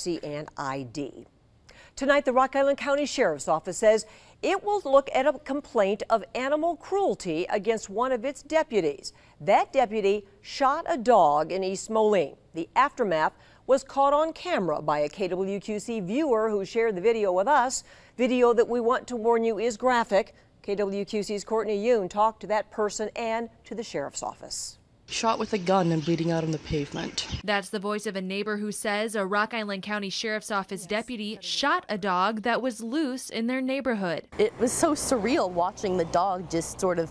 and ID. Tonight, the Rock Island County Sheriff's Office says it will look at a complaint of animal cruelty against one of its deputies. That deputy shot a dog in East Moline. The aftermath was caught on camera by a KWQC viewer who shared the video with us. Video that we want to warn you is graphic. KWQC's Courtney Yoon talked to that person and to the sheriff's office. Shot with a gun and bleeding out on the pavement. That's the voice of a neighbor who says a Rock Island County Sheriff's Office deputy shot a dog that was loose in their neighborhood. It was so surreal watching the dog just sort of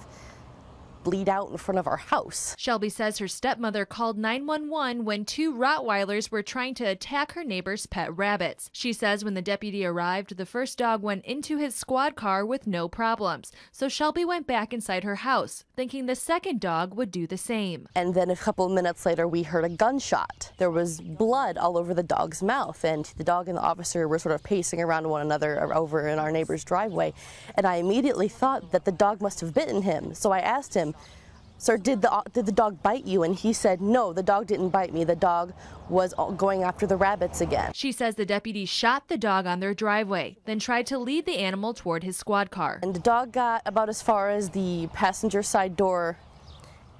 bleed out in front of our house. Shelby says her stepmother called 911 when two Rottweilers were trying to attack her neighbor's pet rabbits. She says when the deputy arrived, the first dog went into his squad car with no problems. So Shelby went back inside her house, thinking the second dog would do the same. And then a couple of minutes later, we heard a gunshot. There was blood all over the dog's mouth, and the dog and the officer were sort of pacing around one another over in our neighbor's driveway. And I immediately thought that the dog must have bitten him. So I asked him, "Sir, did the dog bite you?" And he said, "No, the dog didn't bite me. The dog was going after the rabbits again." She says the deputy shot the dog on their driveway, then tried to lead the animal toward his squad car. And the dog got about as far as the passenger side door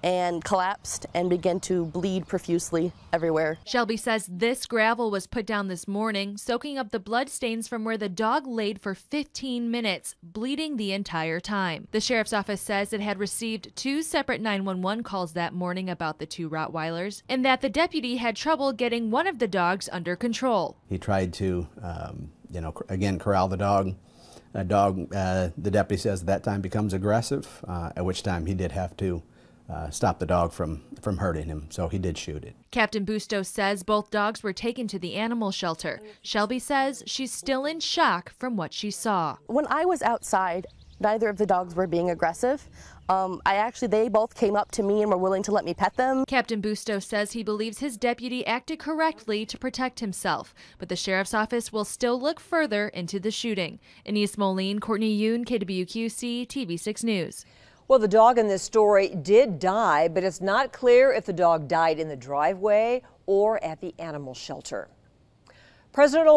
and collapsed and began to bleed profusely everywhere. Shelby says this gravel was put down this morning, soaking up the blood stains from where the dog laid for 15 minutes, bleeding the entire time. The sheriff's office says it had received two separate 911 calls that morning about the two Rottweilers, and that the deputy had trouble getting one of the dogs under control. He tried to, again, corral the dog. The deputy says at that time becomes aggressive, at which time he did have to stop the dog from hurting him, so he did shoot it. Captain Busto says both dogs were taken to the animal shelter. Shelby says she's still in shock from what she saw. When I was outside, neither of the dogs were being aggressive. They both came up to me and were willing to let me pet them. Captain Busto says he believes his deputy acted correctly to protect himself, but the sheriff's office will still look further into the shooting. In East Moline, Courtney Yoon, KWQC TV6 News. Well, the dog in this story did die, but it's not clear if the dog died in the driveway or at the animal shelter. President Obama